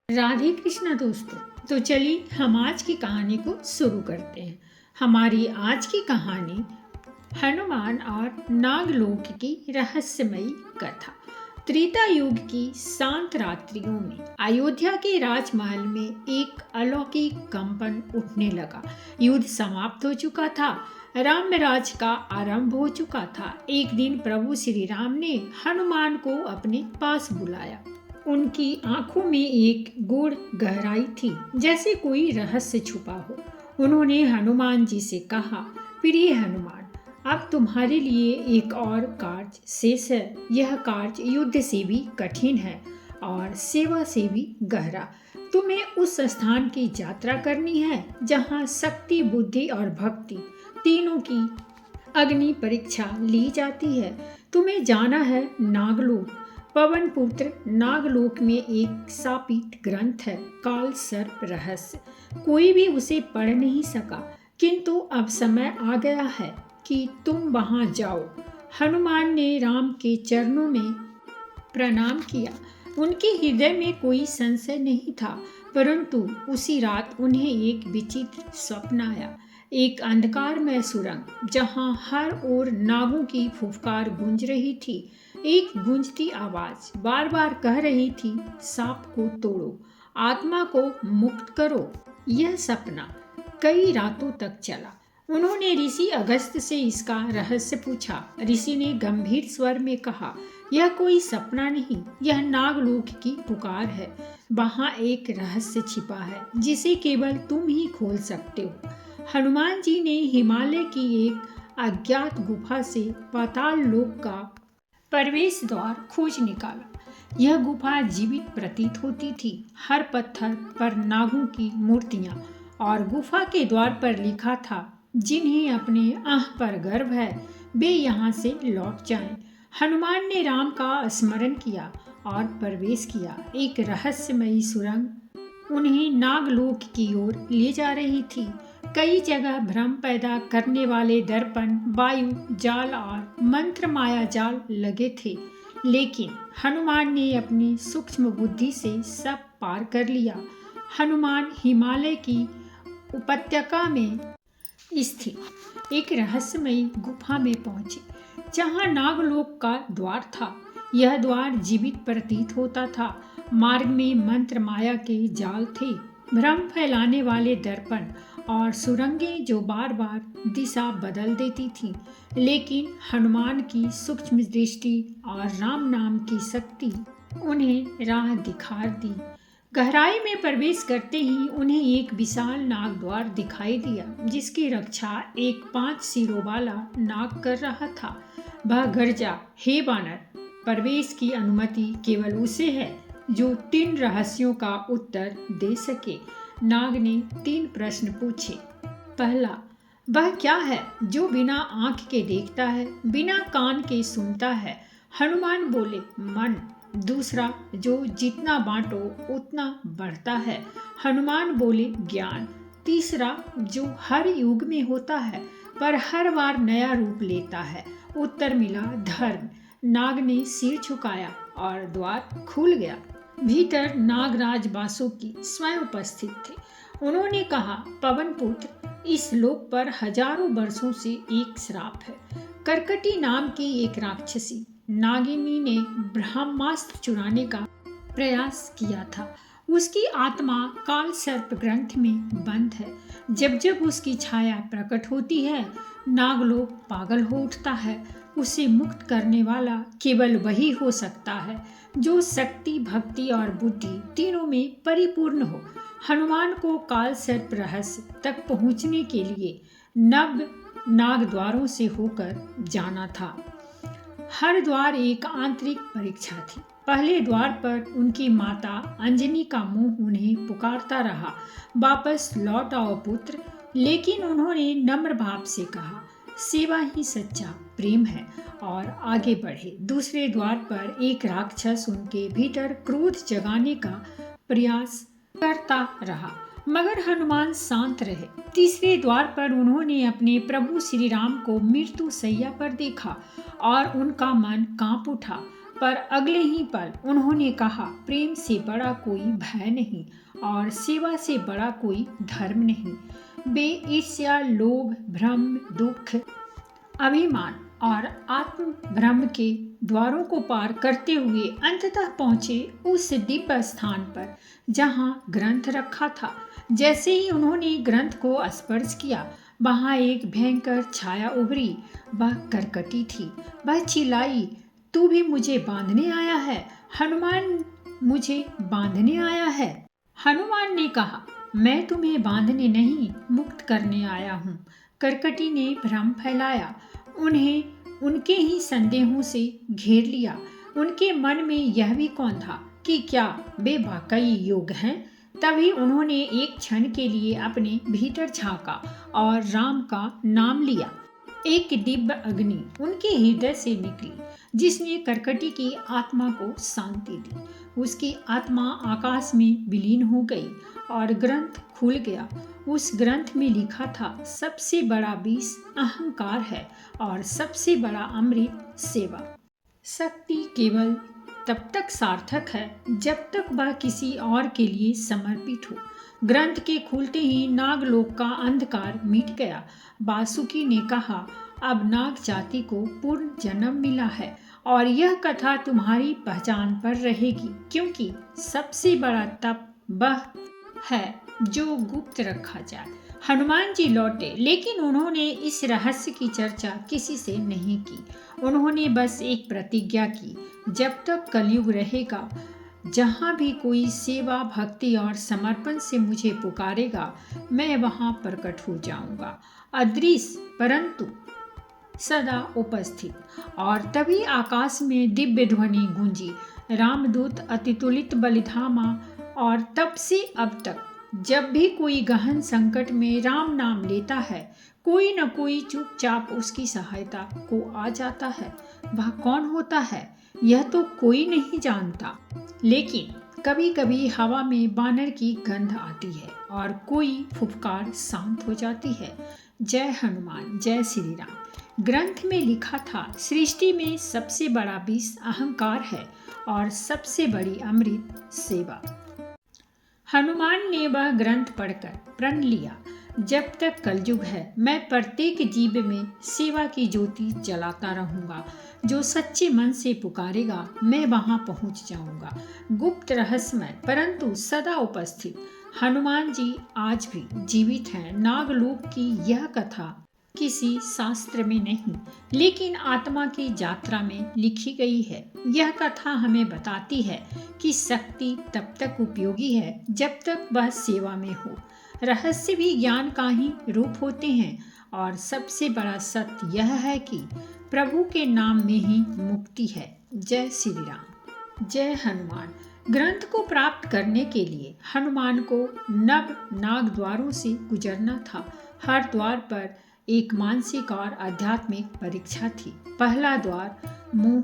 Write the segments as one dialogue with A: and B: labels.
A: राधे कृष्णा दोस्तों। तो चलिए हम आज की कहानी को शुरू करते हैं। हमारी आज की कहानी हनुमान और नागलोक की रहस्यमयी कथा। त्रेता युग की शांत रात्रियों में अयोध्या के राजमहल में एक अलौकिक कंपन उठने लगा। युद्ध समाप्त हो चुका था, रामराज का आरंभ हो चुका था। एक दिन प्रभु श्री राम ने हनुमान को अपने पास बुलाया। उनकी आंखों में एक गूढ़ गहराई थी, जैसे कोई रहस्य छुपा हो। उन्होंने हनुमान जी से कहा, प्रिय हनुमान, अब तुम्हारे लिए एक और कार्य शेष है। यह कार्य युद्ध से भी कठिन है और सेवा से भी गहरा। तुम्हें उस स्थान की यात्रा करनी है जहाँ शक्ति, बुद्धि और भक्ति तीनों की अग्नि परीक्षा ली जाती है। तुम्हें जाना है नागलोक। पवन पुत्र नागलोक में एक शापित ग्रंथ है, काल सर्प रहस्य। कोई भी उसे पढ़ नहीं सका, किंतु अब समय आ गया है कि तुम वहां जाओ। हनुमान ने राम के चरणों में प्रणाम किया। उनके हृदय में कोई संशय नहीं था, परंतु उसी रात उन्हें एक विचित्र स्वप्न आया। एक अंधकारमय सुरंग जहां हर ओर नागों की फुफकार गूंज रही थी। एक गूंजती आवाज बार बार कह रही थी, सांप को तोड़ो, आत्मा को मुक्त करो। यह सपना कई रातों तक चला। उन्होंने ऋषि अगस्त्य से इसका रहस्य पूछा। ऋषि ने गंभीर स्वर में कहा, यह कोई सपना नहीं, यह नागलोक की पुकार है। वहाँ एक रहस्य छिपा है जिसे केवल तुम ही खोल सकते हो। हनुमान जी ने हिमालय की एक अज्ञात गुफा से पाताल लोक का प्रवेश द्वार खोज निकाला। यह गुफा जीवित प्रतीत होती थी। हर पत्थर पर नागों की मूर्तियां और गुफा के द्वार पर लिखा था, जिन्हें अपने आह पर गर्व है वे यहाँ से लौट जाएं। हनुमान ने राम का स्मरण किया और प्रवेश किया। एक रहस्यमयी सुरंग उन्हें नागलोक की ओर ले जा रही थी। कई जगह भ्रम पैदा करने वाले दर्पण, वायु जाल और मंत्र माया जाल लगे थे, लेकिन हनुमान ने अपनी सूक्ष्म बुद्धि से सब पार कर लिया। हनुमान हिमालय की उपत्यका में स्थित एक रहस्यमयी गुफा में पहुंचे, जहां नागलोक का द्वार था। यह द्वार जीवित प्रतीत होता था। मार्ग में मंत्र माया के जाल थे, भ्रम फैलाने वाले दर्पण और सुरंगें जो बार बार दिशा बदल देती थीं। लेकिन हनुमान की सूक्ष्म दृष्टि और राम नाम की शक्ति उन्हें राह दिखा दी। गहराई में प्रवेश करते ही उन्हें एक विशाल नाग द्वार दिखाई दिया, जिसकी रक्षा एक 5 सिरों वाला नाग कर रहा था। वह गर्जा, हे बानर, प्रवेश की अनुमति केवल उसे है जो 3 रहस्यों का उत्तर दे सके। नाग ने 3 प्रश्न पूछे। पहला, वह क्या है जो बिना आंख के देखता है, बिना कान के सुनता है? हनुमान बोले, मन। दूसरा, जो जितना बांटो उतना बढ़ता है। हनुमान बोले, ज्ञान। तीसरा, जो हर युग में होता है पर हर बार नया रूप लेता है। उत्तर मिला, धर्म। नाग ने सिर झुकाया और द्वार खुल गया। भीतर नागराज वासुकी स्वयं उपस्थित थे। उन्होंने कहा, पवन पुत्र, इस लोक पर हजारों वर्षों से एक श्राप है। करकटी नाम की एक राक्षसी नागिनी ने ब्रह्मास्त्र चुराने का प्रयास किया था। उसकी आत्मा काल सर्प ग्रंथ में बंद है। जब जब उसकी छाया प्रकट होती है, नागलोक पागल हो उठता है। उसे मुक्त करने वाला केवल वही हो सकता है जो शक्ति, भक्ति और बुद्धि तीनों में परिपूर्ण हो। हनुमान को काल सर्प रहस्य तक पहुंचने के लिए नव नाग द्वारों से होकर जाना था। हर द्वार एक आंतरिक परीक्षा थी। पहले द्वार पर उनकी माता अंजनी का मुंह उन्हें पुकारता रहा, वापस लौट आओ पुत्र। लेकिन उन्होंने नम्र भाव से कहा, सेवा ही सच्चा प्रेम है, और आगे बढ़े। दूसरे द्वार पर एक राक्षस उनके भीतर क्रोध जगाने का प्रयास करता रहा, मगर हनुमान शांत रहे। तीसरे द्वार पर उन्होंने अपने प्रभु श्री राम को मृत्यु शैया पर देखा और उनका मन कांप उठा, पर अगले ही पल उन्होंने कहा, प्रेम से बड़ा कोई भय नहीं और सेवा से बड़ा कोई धर्म नहीं। वे ईर्ष्या, लोभ, भ्रम, दुख, अभिमान और आत्म भ्रम के द्वारों को पार करते हुए अंततः पहुंचे उस दिव्य स्थान पर जहां ग्रंथ रखा था। जैसे ही उन्होंने ग्रंथ को स्पर्श किया, वहां एक भयंकर छाया उभरी। वह करकटी थी। वह चिल्लाई, तू भी मुझे बांधने आया है? हनुमान, मुझे बांधने आया है? हनुमान ने कहा, मैं तुम्हें बांधने नहीं, मुक्त करने आया हूँ। करकटी ने भ्रम फैलाया, उन्हें उनके ही संदेहों से घेर लिया। उनके मन में यह भी कौन था कि क्या वे वाकई योग्य हैं? तभी उन्होंने एक क्षण के लिए अपने भीतर झांका और राम का नाम लिया। एक दिव्य अग्नि उनके हृदय से निकली, जिसने करकटी की आत्मा को शांति दी। उसकी आत्मा आकाश में विलीन हो गई और ग्रंथ खुल गया। उस ग्रंथ में लिखा था, सबसे बड़ा विष अहंकार है और सबसे बड़ा अमृत सेवा। शक्ति केवल तब तक सार्थक है जब तक वह किसी और के लिए समर्पित हो। ग्रंथ के खुलते ही नागलोक का अंधकार मिट गया। वासुकी ने कहा, अब नाग जाति को पूर्ण जन्म मिला है और यह कथा तुम्हारी पहचान पर रहेगी, क्योंकि सबसे बड़ा तप वह है जो गुप्त रखा जाए। हनुमान जी लौटे, लेकिन उन्होंने इस रहस्य की चर्चा किसी से नहीं की। उन्होंने बस एक प्रतिज्ञा की, जब तक कलयुग रहेगा, जहाँ भी कोई सेवा, भक्ति और समर्पण से मुझे पुकारेगा, मैं वहाँ प्रकट हो जाऊंगा, अदृश्य परंतु सदा उपस्थित। और तभी आकाश में दिव्य ध्वनि गूंजी, रामदूत अतितुलित बलिधामा। और तब से अब तक जब भी कोई गहन संकट में राम नाम लेता है, कोई न कोई चुपचाप उसकी सहायता को आ जाता है। वह कौन होता है यह तो कोई नहीं जानता, लेकिन कभी कभी हवा में बानर की गंध आती है और कोई फुफकार शांत हो जाती है। जय हनुमान, जय श्री राम। ग्रंथ में लिखा था, सृष्टि में सबसे बड़ा विष अहंकार है और सबसे बड़ी अमृत सेवा। हनुमान ने वह ग्रंथ पढ़कर प्रण लिया, जब तक कलयुग है मैं प्रत्येक जीव में सेवा की ज्योति जलाता रहूंगा। जो सच्चे मन से पुकारेगा, मैं वहां पहुंच जाऊंगा, गुप्त, रहस्यमय परंतु सदा उपस्थित। हनुमान जी आज भी जीवित हैं। नागलोक की यह कथा किसी शास्त्र में नहीं, लेकिन आत्मा की यात्रा में लिखी गई है। यह कथा हमें बताती है कि शक्ति तब तक उपयोगी है जब तक वह सेवा में हो। रहस्य भी ज्ञान का ही रूप होते हैं और सबसे बड़ा सत्य यह है कि प्रभु के नाम में ही मुक्ति है। जय श्री राम, जय हनुमान। ग्रंथ को प्राप्त करने के लिए हनुमान को नव नाग द्वारों से गुजरना था। हर द्वार पर एक मानसिक और आध्यात्मिक परीक्षा थी। पहला द्वार मोह।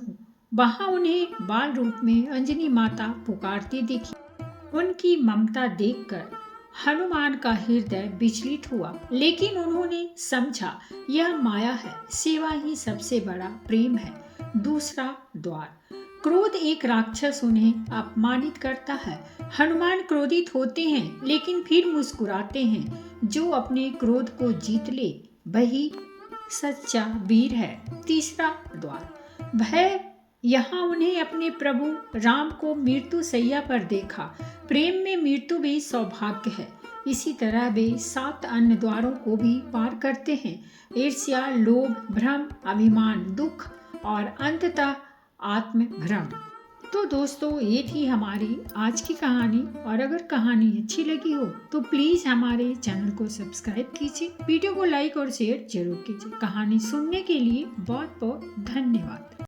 A: वहां उन्हें बाल रूप में अंजनी माता पुकारती दिखी। उनकी ममता देखकर हनुमान का हृदय विचलित हुआ, लेकिन उन्होंने समझा यह माया है, सेवा ही सबसे बड़ा प्रेम है। दूसरा द्वार क्रोध। एक राक्षस उन्हें अपमानित करता है। हनुमान क्रोधित होते हैं, लेकिन फिर मुस्कुराते हैं। जो अपने क्रोध को जीत ले वही सच्चा वीर है। तीसरा द्वार भय। यहाँ उन्हें अपने प्रभु राम को मृत्यु सैया पर देखा। प्रेम में मृत्यु भी सौभाग्य है। इसी तरह वे 7 अन्य द्वारों को भी पार करते हैं। ईर्ष्या, लोभ, भ्रम, अभिमान, दुख और अंततः आत्म भ्रम। तो दोस्तों, ये थी हमारी आज की कहानी। और अगर कहानी अच्छी लगी हो तो प्लीज़ हमारे चैनल को सब्सक्राइब कीजिए, वीडियो को लाइक और शेयर जरूर कीजिए। कहानी सुनने के लिए बहुत बहुत धन्यवाद।